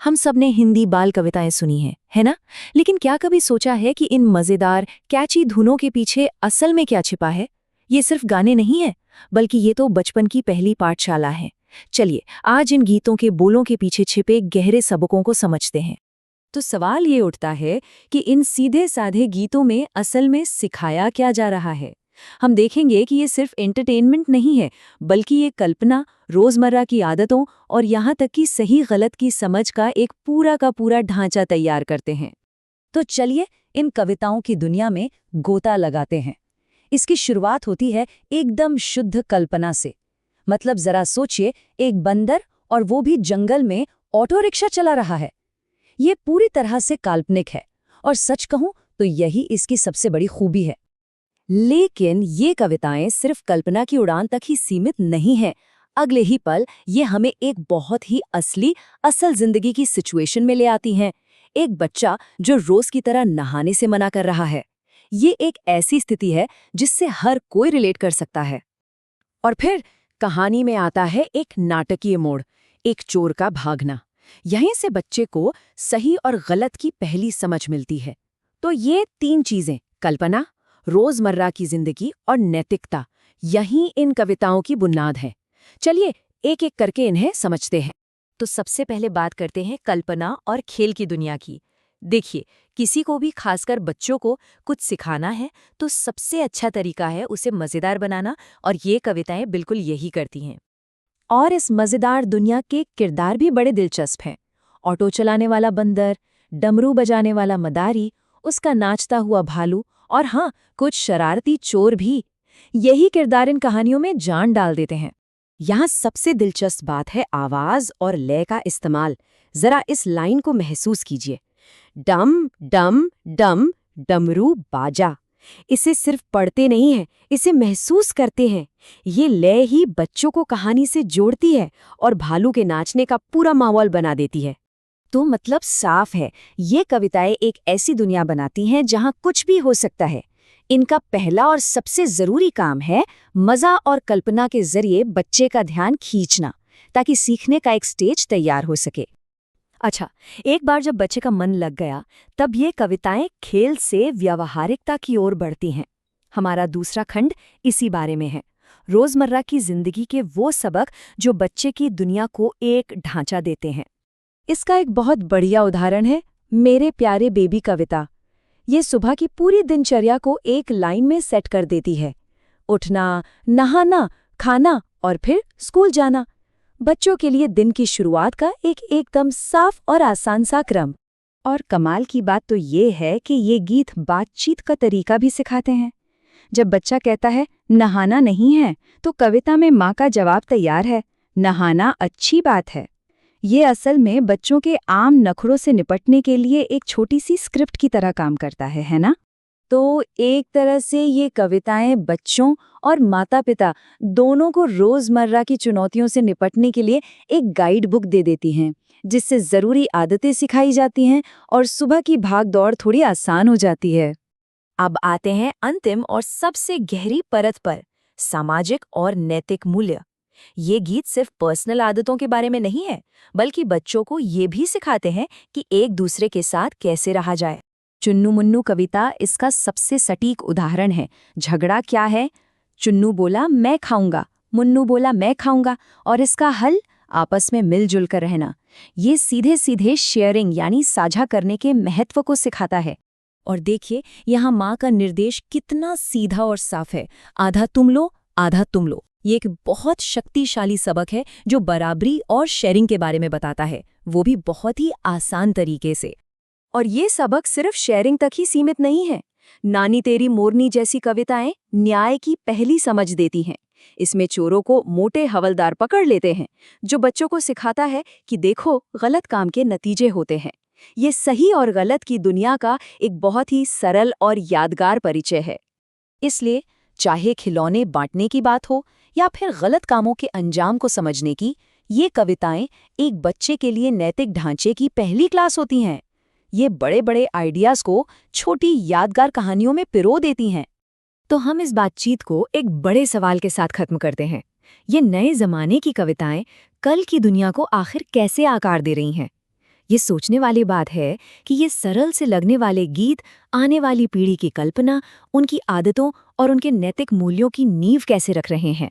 हम सब ने हिंदी बाल कविताएं सुनी हैं, है ना? लेकिन क्या कभी सोचा है कि इन मजेदार, कैची धुनों के पीछे असल में क्या छिपा है? ये सिर्फ गाने नहीं है, बल्कि ये तो बचपन की पहली पाठशाला है। चलिए, आज इन गीतों के बोलों के पीछे छिपे गहरे सबकों को समझते हैं। तो सवाल ये उठता है कि इन सीधे साधे गीतों में असल में सिखाया क्या जा रहा है। हम देखेंगे कि ये सिर्फ एंटरटेनमेंट नहीं है, बल्कि ये कल्पना, रोजमर्रा की आदतों और यहाँ तक कि सही गलत की समझ का एक पूरा का पूरा ढांचा तैयार करते हैं। तो चलिए इन कविताओं की दुनिया में गोता लगाते हैं। इसकी शुरुआत होती है एकदम शुद्ध कल्पना से। मतलब जरा सोचिए, एक बंदर, और वो भी जंगल में ऑटो रिक्शा चला रहा है। ये पूरी तरह से काल्पनिक है, और सच कहूं तो यही इसकी सबसे बड़ी खूबी है। लेकिन ये कविताएं सिर्फ कल्पना की उड़ान तक ही सीमित नहीं हैं। अगले ही पल ये हमें एक बहुत ही असल जिंदगी की सिचुएशन में ले आती हैं। एक बच्चा जो रोज की तरह नहाने से मना कर रहा है। ये एक ऐसी स्थिति है जिससे हर कोई रिलेट कर सकता है। और फिर कहानी में आता है एक नाटकीय मोड़, एक चोर का भागना। यहीं से बच्चे को सही और गलत की पहली समझ मिलती है। तो ये तीन चीजें, कल्पना, रोजमर्रा की जिंदगी और नैतिकता, यही इन कविताओं की बुनियाद है। चलिए एक एक करके इन्हें समझते हैं। तो सबसे पहले बात करते हैं कल्पना और खेल की दुनिया की। देखिए, किसी को भी, खासकर बच्चों को, कुछ सिखाना है तो सबसे अच्छा तरीका है उसे मजेदार बनाना, और ये कविताएं बिल्कुल यही करती हैं। और इस मजेदार दुनिया के किरदार भी बड़े दिलचस्प हैं। ऑटो चलाने वाला बंदर, डमरू बजाने वाला मदारी, उसका नाचता हुआ भालू, और हाँ, कुछ शरारती चोर भी। यही किरदार इन कहानियों में जान डाल देते हैं। यहाँ सबसे दिलचस्प बात है आवाज और लय का इस्तेमाल। जरा इस लाइन को महसूस कीजिए, डम डम डम डमरू बाजा। इसे सिर्फ पढ़ते नहीं हैं, इसे महसूस करते हैं। ये लय ही बच्चों को कहानी से जोड़ती है और भालू के नाचने का पूरा माहौल बना देती है। तो मतलब साफ है, ये कविताएं एक ऐसी दुनिया बनाती हैं जहां कुछ भी हो सकता है। इनका पहला और सबसे जरूरी काम है मजा और कल्पना के जरिए बच्चे का ध्यान खींचना, ताकि सीखने का एक स्टेज तैयार हो सके। अच्छा, एक बार जब बच्चे का मन लग गया, तब ये कविताएं खेल से व्यावहारिकता की ओर बढ़ती हैं। हमारा दूसरा खंड इसी बारे में है, रोजमर्रा की जिंदगी के वो सबक जो बच्चे की दुनिया को एक ढांचा देते हैं। इसका एक बहुत बढ़िया उदाहरण है मेरे प्यारे बेबी कविता। ये सुबह की पूरी दिनचर्या को एक लाइन में सेट कर देती है। उठना, नहाना, खाना और फिर स्कूल जाना। बच्चों के लिए दिन की शुरुआत का एक एकदम साफ और आसान सा क्रम। और कमाल की बात तो ये है कि ये गीत बातचीत का तरीका भी सिखाते हैं। जब बच्चा कहता है नहाना नहीं है, तो कविता में माँ का जवाब तैयार है, नहाना अच्छी बात है। ये असल में बच्चों के आम नखरों से निपटने के लिए एक छोटी सी स्क्रिप्ट की तरह काम करता है ना? तो एक तरह से ये कविताएं बच्चों और माता-पिता दोनों को रोजमर्रा की चुनौतियों से निपटने के लिए एक गाइड बुक दे देती हैं, जिससे जरूरी आदतें सिखाई जाती हैं और सुबह की भाग-दौड़ थोड़ी आसान हो जाती है। अब आते हैं अंतिम और सबसे गहरी परत पर, सामाजिक और नैतिक मूल्य। ये गीत सिर्फ पर्सनल आदतों के बारे में नहीं है, बल्कि बच्चों को ये भी सिखाते हैं कि एक दूसरे के साथ कैसे रहा जाए। चुन्नू मुन्नू कविता इसका सबसे सटीक उदाहरण है। झगड़ा क्या है? चुन्नू बोला मैं खाऊंगा, मुन्नू बोला मैं खाऊंगा, और इसका हल आपस में मिलजुल कर रहना। ये सीधे सीधे शेयरिंग यानी साझा करने के महत्व को सिखाता है। और देखिए, यहाँ माँ का निर्देश कितना सीधा और साफ है, आधा तुम लो, आधा तुम लो। ये एक बहुत शक्तिशाली सबक है जो बराबरी और शेयरिंग के बारे में बताता है, वो भी बहुत ही आसान तरीके से। और ये सबक सिर्फ शेयरिंग तक ही सीमित नहीं है। नानी तेरी मोरनी जैसी कविताएं न्याय की पहली समझ देती हैं। इसमें चोरों को मोटे हवलदार पकड़ लेते हैं, जो बच्चों को सिखाता है कि देखो, गलत काम के नतीजे होते हैं। ये सही और गलत की दुनिया का एक बहुत ही सरल और यादगार परिचय है। इसलिए चाहे खिलौने बांटने की बात हो या फिर गलत कामों के अंजाम को समझने की, ये कविताएं एक बच्चे के लिए नैतिक ढांचे की पहली क्लास होती हैं। ये बड़े बड़े आइडियाज को छोटी यादगार कहानियों में पिरो देती हैं। तो हम इस बातचीत को एक बड़े सवाल के साथ खत्म करते हैं। ये नए जमाने की कविताएं कल की दुनिया को आखिर कैसे आकार दे रही हैं? ये सोचने वाली बात है कि ये सरल से लगने वाले गीत आने वाली पीढ़ी की कल्पना, उनकी आदतों और उनके नैतिक मूल्यों की नींव कैसे रख रहे हैं।